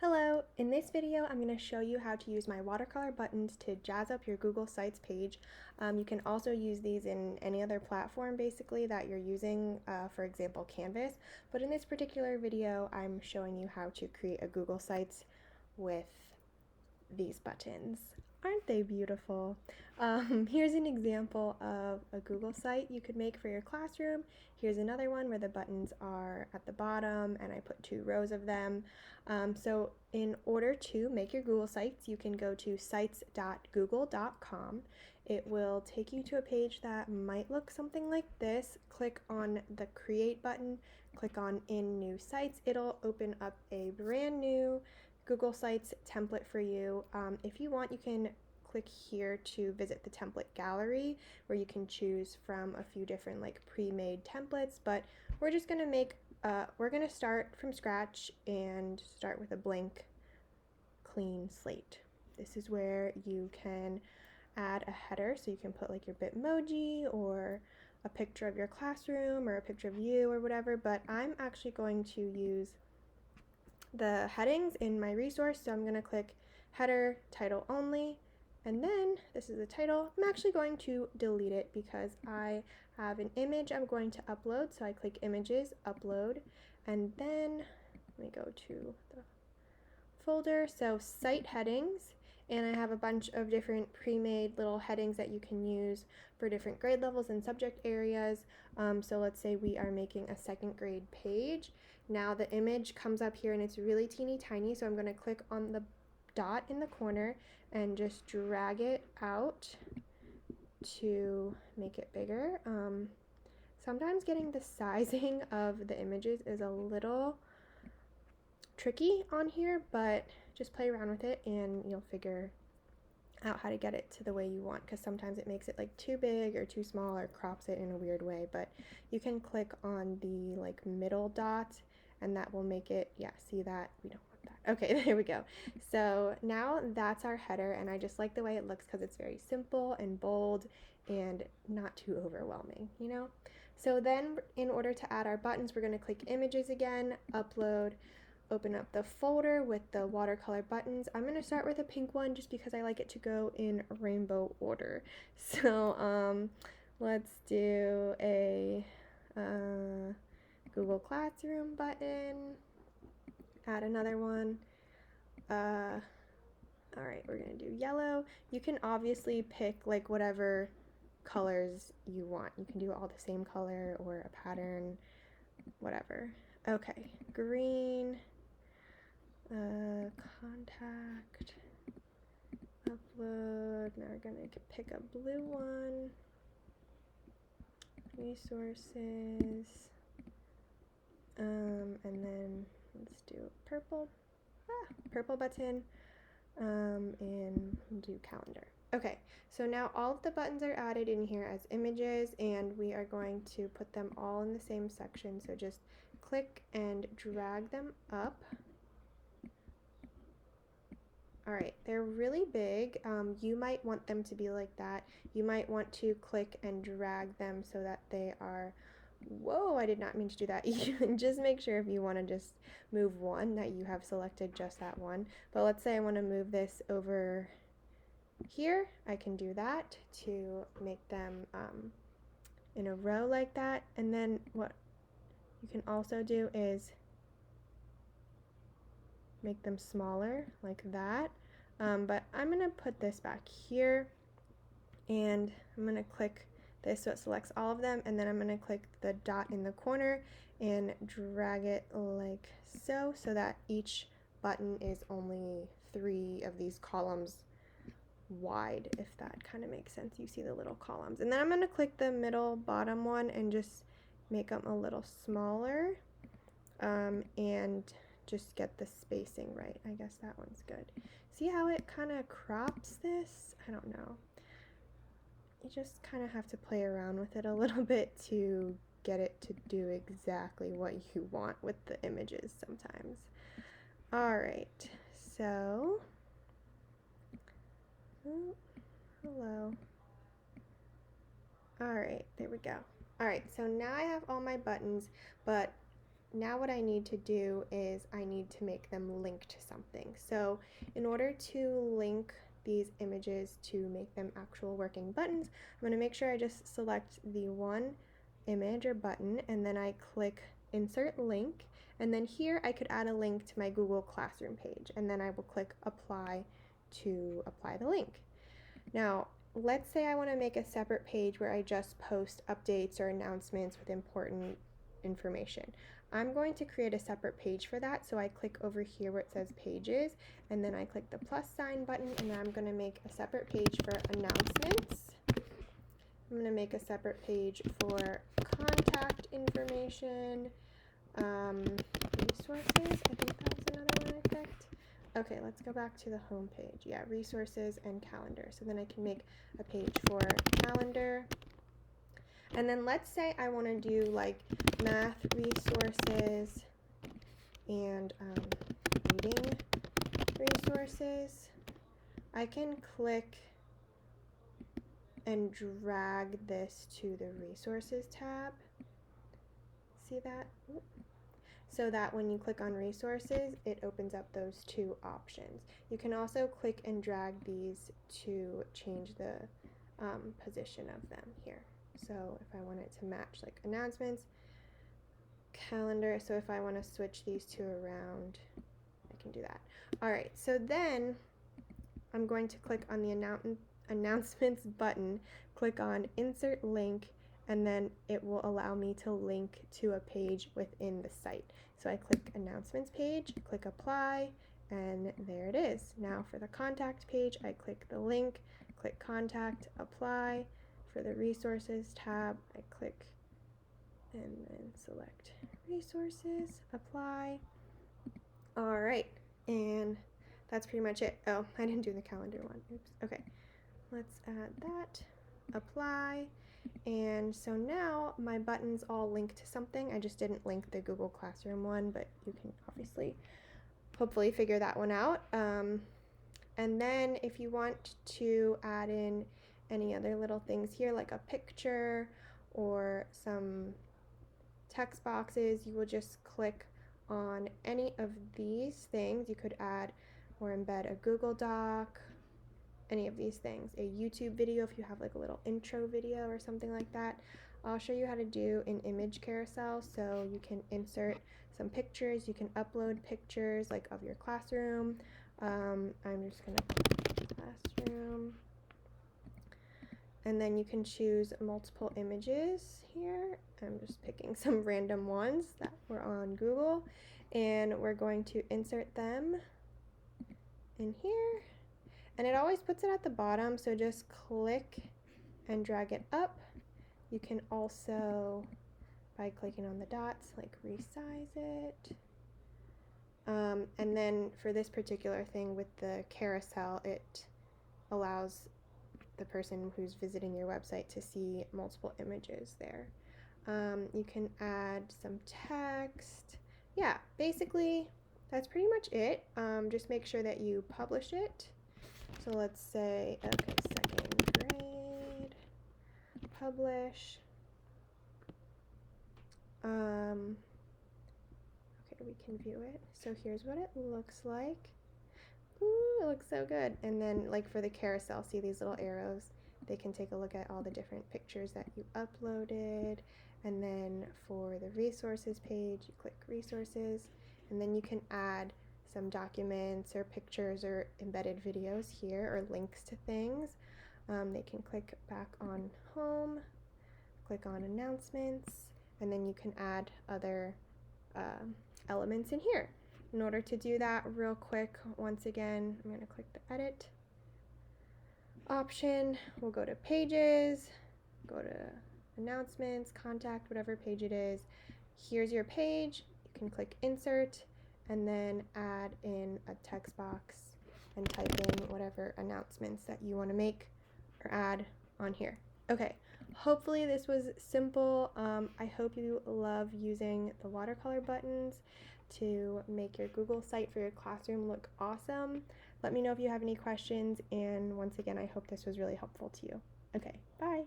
Hello! In this video, I'm going to show you how to use my watercolor buttons to jazz up your Google Sites page. You can also use these in any other platform basically that you're using, for example Canvas, but in this particular video I'm showing you how to create a Google Sites with these buttons. Aren't they beautiful? Here's an example of a Google site you could make for your classroom. Here's another one where the buttons are at the bottom and I put 2 rows of them. So in order to make your Google Sites, you can go to sites.google.com. It will take you to a page that might look something like this. Click on the Create button, click on In New Sites. It'll open up a brand new Google Sites template for you. If you want, you can click here to visit the template gallery where you can choose from a few different pre-made templates, but we're just going to we're going to start from scratch and start with a blank clean slate. This is where you can add a header, so you can put your Bitmoji or a picture of your classroom or a picture of you or whatever, but I'm actually going to use the headings in my resource, so I'm going to click header title only, and then this is the title. I'm actually going to delete it because I have an image I'm going to upload, so I click images, upload, and then let me go to the folder, so site headings, and I have a bunch of different pre-made little headings that you can use for different grade levels and subject areas. So let's say we are making a 2nd grade page. Now the image comes up here and it's really teeny tiny, so I'm going to click on the dot in the corner and just drag it out to make it bigger. Sometimes getting the sizing of the images is a little tricky on here, but just play around with it and you'll figure out how to get it to the way you want, because sometimes it makes it too big or too small or crops it in a weird way. But you can click on the middle dot and that will make it, yeah, see that? We don't want that. Okay, there we go. So now that's our header, and I just like the way it looks because it's very simple and bold and not too overwhelming, you know? So then in order to add our buttons, we're going to click images again, upload, open up the folder with the watercolor buttons. I'm going to start with a pink one just because I like it to go in rainbow order. So let's do a Google Classroom button, add another one. Alright, we're going to do yellow. You can obviously pick whatever colors you want. You can do all the same color or a pattern, whatever. Okay, green. Contact, upload. Now we're gonna pick a blue one, resources, and then let's do purple button, and do calendar. Okay, so now all of the buttons are added in here as images, and we are going to put them all in the same section, so just click and drag them up. Alright, they're really big. You might want them to be like that. You might want to click and drag them so that they are, whoa, I did not mean to do that. Just make sure if you want to just move one that you have selected just that one. But let's say I want to move this over here. I can do that to make them in a row like that. And then what you can also do is make them smaller like that, but I'm gonna put this back here and I'm gonna click this so it selects all of them, and then I'm gonna click the dot in the corner and drag it like so that each button is only 3 of these columns wide, if that kind of makes sense. You see the little columns, and then I'm gonna click the middle bottom one and just make them a little smaller, and just get the spacing right. I guess that one's good. See how it kind of crops this? I don't know. You just kind of have to play around with it a little bit to get it to do exactly what you want with the images sometimes. Alright, so, oh, hello. Alright, there we go. Alright, so now I have all my buttons, but now what I need to do is I need to make them link to something. So in order to link these images to make them actual working buttons, I'm going to make sure I just select the one image or button, and then I click insert link, and then here I could add a link to my Google Classroom page, and then I will click apply to apply the link. Now let's say I want to make a separate page where I just post updates or announcements with important information. I'm going to create a separate page for that, so I click over here where it says pages, and then I click the plus sign button, and then I'm going to make a separate page for announcements. I'm going to make a separate page for contact information, resources, I think that was another one I picked. Okay, let's go back to the home page. Yeah, resources and calendar. So then I can make a page for calendar. And then let's say I want to do like math resources and reading resources. I can click and drag this to the resources tab. See that? So that when you click on resources, it opens up those two options. You can also click and drag these to change the position of them here. So if I want it to match like announcements, calendar, so if I want to switch these two around, I can do that. All right, so then I'm going to click on the announcements button, click on insert link, and then it will allow me to link to a page within the site. So I click announcements page, click apply, and there it is. Now for the contact page, I click the link, click contact, apply. For the resources tab, I click and then select resources, apply. All right, and that's pretty much it. Oh, I didn't do the calendar one. Oops. Okay, let's add that, apply. And so now my buttons all link to something. I just didn't link the Google Classroom one, but you can obviously hopefully figure that one out. And then if you want to add in any other little things here, like a picture or some text boxes, you will just click on any of these things. You could add or embed a Google Doc, any of these things, a YouTube video if you have like a little intro video or something like that. I'll show you how to do an image carousel, so you can insert some pictures, you can upload pictures like of your classroom. I'm just gonna put classroom, and then you can choose multiple images here. I'm just picking some random ones that were on Google, and we're going to insert them in here. And it always puts it at the bottom, so just click and drag it up. You can also, by clicking on the dots, like resize it. And then for this particular thing with the carousel, it allows the person who's visiting your website to see multiple images there. You can add some text. Yeah, basically that's pretty much it. Just make sure that you publish it. So let's say, okay, second grade, publish. Okay, we can view it. So here's what it looks like. Ooh, it looks so good. And then like for the carousel, see these little arrows? They can take a look at all the different pictures that you uploaded. And then for the resources page, you click resources, and then you can add some documents or pictures or embedded videos here or links to things. They can click back on home, click on announcements, and then you can add other elements in here. In order to do that real quick, once again, I'm going to click the edit option. We'll go to pages, go to announcements, contact, whatever page it is. Here's your page. You can click insert and then add in a text box and type in whatever announcements that you want to make or add on here. Okay, hopefully this was simple. I hope you love using the watercolor buttons to make your Google site for your classroom look awesome. Let me know if you have any questions, and once again, I hope this was really helpful to you. Okay, bye.